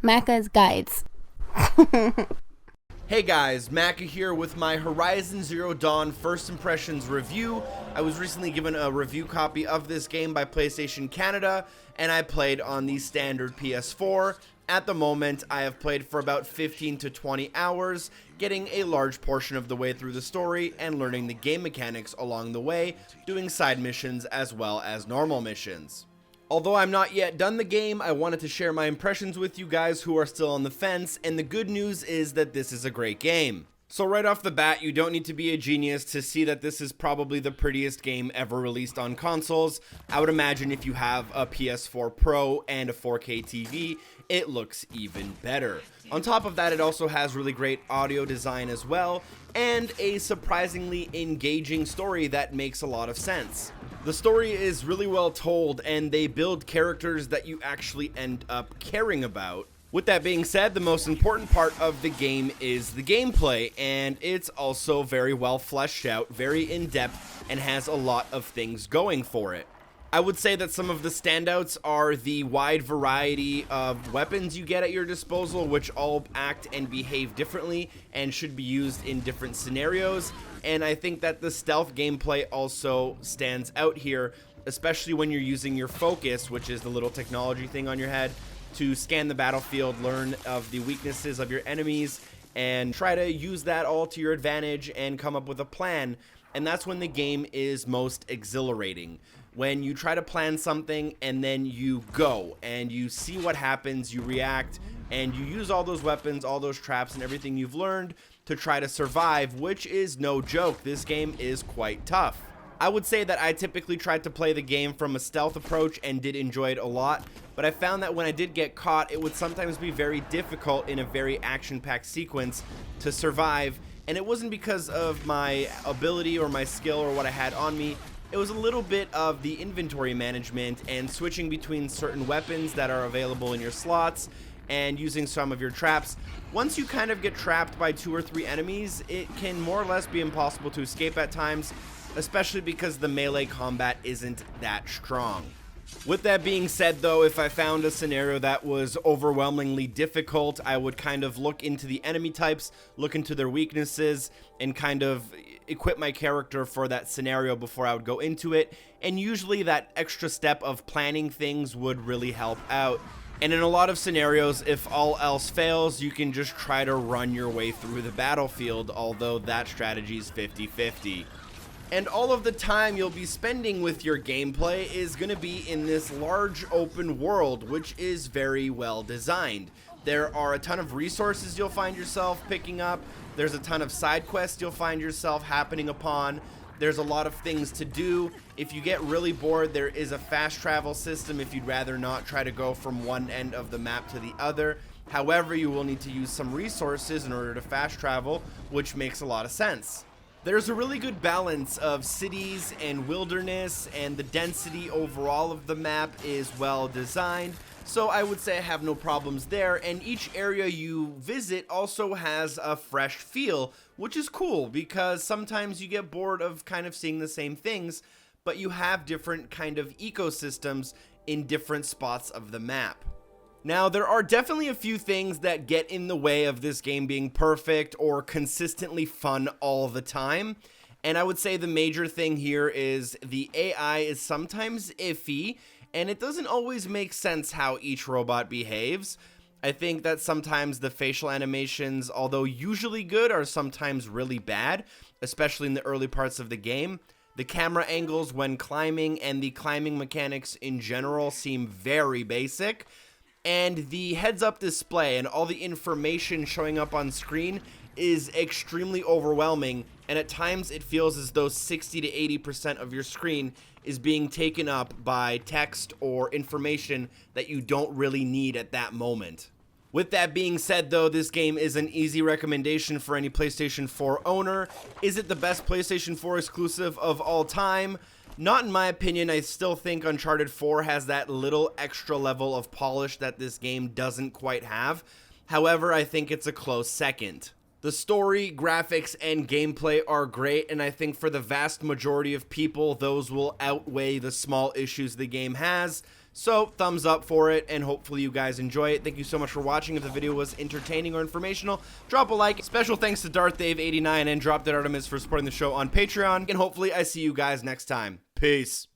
Macca's Guides. Hey guys, Macca here with my Horizon Zero Dawn First Impressions review. I was recently given a review copy of this game by PlayStation Canada, and I played on the standard PS4. At the moment, I have played for about 15 to 20 hours, getting a large portion of the way through the story and learning the game mechanics along the way, doing side missions as well as normal missions. Although I'm not yet done the game, I wanted to share my impressions with you guys who are still on the fence, and the good news is that this is a great game. So right off the bat, you don't need to be a genius to see that this is probably the prettiest game ever released on consoles. I would imagine if you have a PS4 Pro and a 4K TV, it looks even better. On top of that, it also has really great audio design as well, and a surprisingly engaging story that makes a lot of sense. The story is really well told, and they build characters that you actually end up caring about. With that being said, the most important part of the game is the gameplay, and it's also very well fleshed out, very in-depth, and has a lot of things going for it. I would say that some of the standouts are the wide variety of weapons you get at your disposal, which all act and behave differently and should be used in different scenarios. And I think that the stealth gameplay also stands out here, especially when you're using your focus, which is the little technology thing on your head, to scan the battlefield, learn of the weaknesses of your enemies, and try to use that all to your advantage and come up with a plan. And that's when the game is most exhilarating. When you try to plan something and then you go and you see what happens, you react, and you use all those weapons, all those traps, and everything you've learned to try to survive, which is no joke. This game is quite tough. I would say that I typically tried to play the game from a stealth approach and did enjoy it a lot, but I found that when I did get caught, it would sometimes be very difficult in a very action-packed sequence to survive, and it wasn't because of my ability or my skill or what I had on me. It was a little bit of the inventory management and switching between certain weapons that are available in your slots and using some of your traps. Once you kind of get trapped by 2 or 3 enemies, it can more or less be impossible to escape at times, especially because the melee combat isn't that strong. With that being said though, if I found a scenario that was overwhelmingly difficult, I would kind of look into the enemy types, look into their weaknesses, and kind of equip my character for that scenario before I would go into it. And usually that extra step of planning things would really help out. And in a lot of scenarios, if all else fails, you can just try to run your way through the battlefield, although that strategy is 50-50. And all of the time you'll be spending with your gameplay is going to be in this large open world, which is very well designed. There are a ton of resources you'll find yourself picking up. There's a ton of side quests you'll find yourself happening upon. There's a lot of things to do. If you get really bored, there is a fast travel system if you'd rather not try to go from one end of the map to the other. However, you will need to use some resources in order to fast travel, which makes a lot of sense. There's a really good balance of cities and wilderness, and the density overall of the map is well designed. So I would say I have no problems there, and each area you visit also has a fresh feel, which is cool because sometimes you get bored of kind of seeing the same things, but you have different kind of ecosystems in different spots of the map. Now, there are definitely a few things that get in the way of this game being perfect or consistently fun all the time. And I would say the major thing here is the AI is sometimes iffy, and it doesn't always make sense how each robot behaves. I think that sometimes the facial animations, although usually good, are sometimes really bad, especially in the early parts of the game. The camera angles when climbing and the climbing mechanics in general seem very basic. And the heads-up display and all the information showing up on screen is extremely overwhelming, and at times it feels as though 60 to 80% of your screen is being taken up by text or information that you don't really need at that moment. With that being said though, this game is an easy recommendation for any PlayStation 4 owner. Is it the best PlayStation 4 exclusive of all time? Not in my opinion. I still think Uncharted 4 has that little extra level of polish that this game doesn't quite have. However, I think it's a close second. The story, graphics, and gameplay are great, and I think for the vast majority of people, those will outweigh the small issues the game has. So thumbs up for it, and hopefully you guys enjoy it. Thank you so much for watching. If the video was entertaining or informational, drop a like. Special thanks to DarthDave89 and Drop Dead Artemis for supporting the show on Patreon, and hopefully I see you guys next time. Peace.